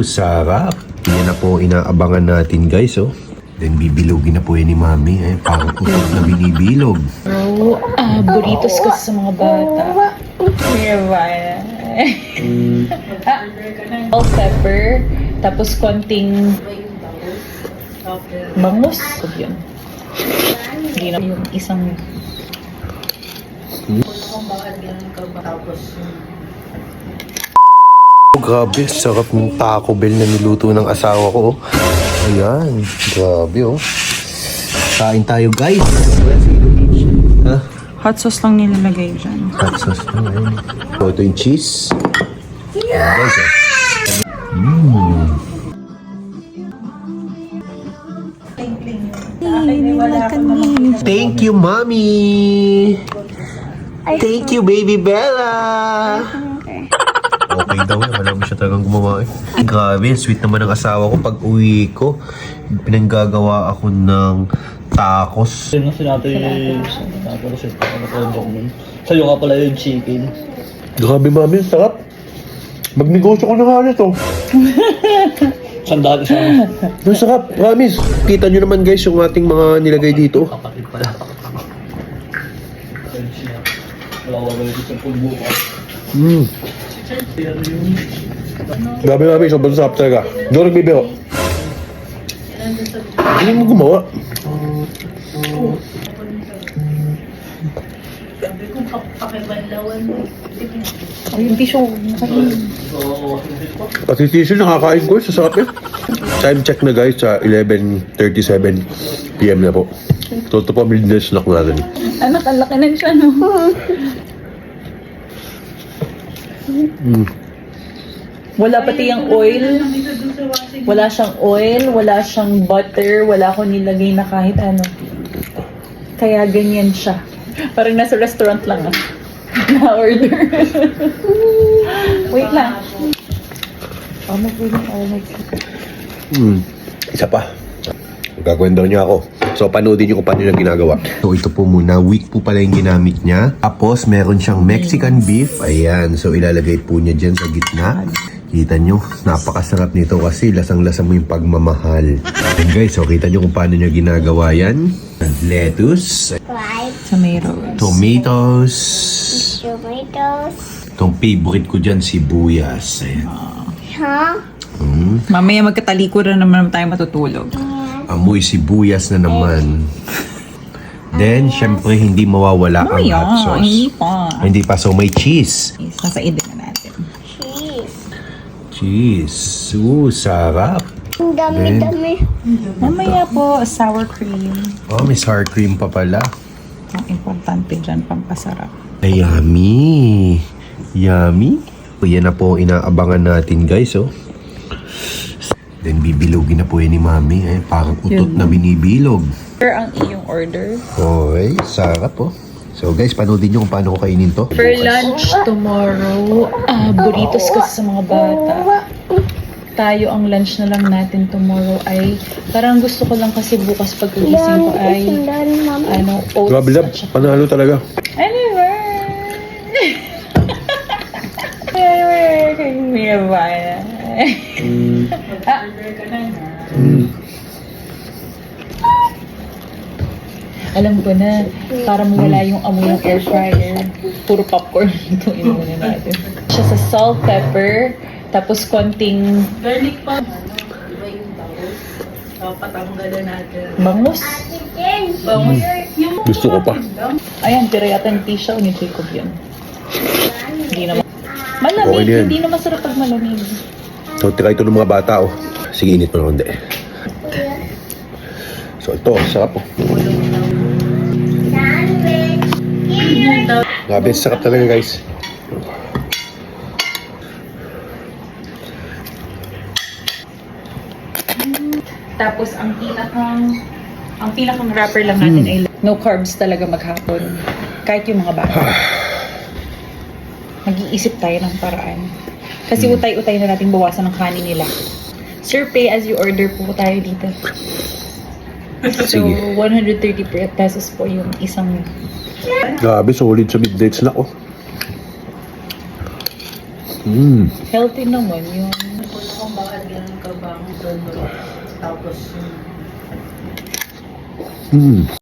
Sarap. Yan na po inaabangan natin guys, oh. Then bibilogin na po yan ni Mami. Parang utot na binibilog. Burritos kasi sa mga bata. Diba? Bell pepper, tapos konting bangus. Yun. Hindi na yung isang... Grabe, sarap ng Taco Bell na niluto ng asawa ko. Ayan, grabe oh. Kain tayo guys. Ha? Hot sauce lang nilalagay dyan. Hot sauce na ngayon. So, ito yung cheese. Ayan guys oh. Thank you, Mommy! Thank you, Baby Bella! Okay daw, wala mo siya talagang gumawa eh. Grabe, sweet naman ng asawa ko. Pag uwi ko, pinanggagawa ako ng tacos. Yun ang sinabi sa'yo nga pala yung chicken. Grabe, Mami, sarap. Magnegosyo ko na nga nito. Sandali sa Ang sarap, promise. Kita nyo naman guys yung ating mga nilagay dito. kapatid pala. Wala ko ba yung pagbukas. Grabe, Mami, sobrang sarap talaga. Doon nagbibiro. Hindi mo gumawa. Ay, hindi siya Pati tissue nakakain ko, sa sarap yan. Time check na guys, sa 11:37 PM na po. So ito po, midnight snack natin. Anak, ang laki na siya, no? Wala pati yung oil. Wala siyang oil, wala siyang butter, wala ko nilagay na kahit ano. Kaya ganyan siya. Parang nasa restaurant lang ah. Na-order. Wait lang. Oh, Isa pa. Gagawin daw niya ako. So, panoodin niyo kung paano niya ginagawa. So, ito po muna. Week po pala yung ginamit niya. Tapos, meron siyang Mexican beef. Ayan. So, ilalagay po niya dyan sa gitna. Kita nyo, napakasarap nito kasi lasang-lasa mo yung pagmamahal. And guys, so kita nyo kung paano niya ginagawa yan. Lettuce. Tomatoes. Tomatoes. Itong favorite ko dyan, sibuyas. Ayan. Mamaya magkatalikod na naman tayo matutulog. Amoy sibuyas na naman. Then, syempre, hindi mawawala ang hot sauce. Hindi pa. Hindi pa. So, may cheese. Sasaidin na natin. Cheese. Sarap. Dami-dami. Mamaya po, sour cream. Oh, may sour cream pa pala. Ang importante dyan, pampasarap. Ay, yummy. Yummy. Yan na po inaabangan natin guys, oh. Then bibilogin na po yan ni Mami. Parang utot na binibilog. Sir, ang iyong order. Okay, sarap po. So guys, panoodin nyo kung paano ko kainin to. For lunch tomorrow, burritos kasi sa mga bata. Tayo ang lunch na lang natin tomorrow ay parang gusto ko lang kasi bukas pagkagising ko ay oats Grabe lab, at saka panalo talaga. anyway. Alam ko na, para mawala yung amoy ng air fryer. Puro popcorn ito, inuuna natin. Siya sa salt, pepper, tapos konting Garlic pa. Diba yung bangus? Patanggalan natin. bangus. Bangus. Yung Gusto ko pa. Ayan, pero yata ng tisha ni Jacob yun. Hindi naman. Malamig, Okay na yan. hindi na masarap pag malamig. So, tira ito ng mga bata, oh. Sige, init mo na kundi. So, ito, sarap, oh. Grabe, sarap talaga, guys. Tapos, ang pinakang wrapper lang natin ay no carbs talaga maghapon. Kahit yung mga bata. Mag-iisip tayo ng paraan. Kasi utay-utay na natin bawasan ng kanin nila. Sir, pay as you order po tayo dito. So, Sige. 130 pesos po yung isang... Grabe, solid sa midnight snack, oh. Healthy naman yung... sunod. Tapos yung Hmm.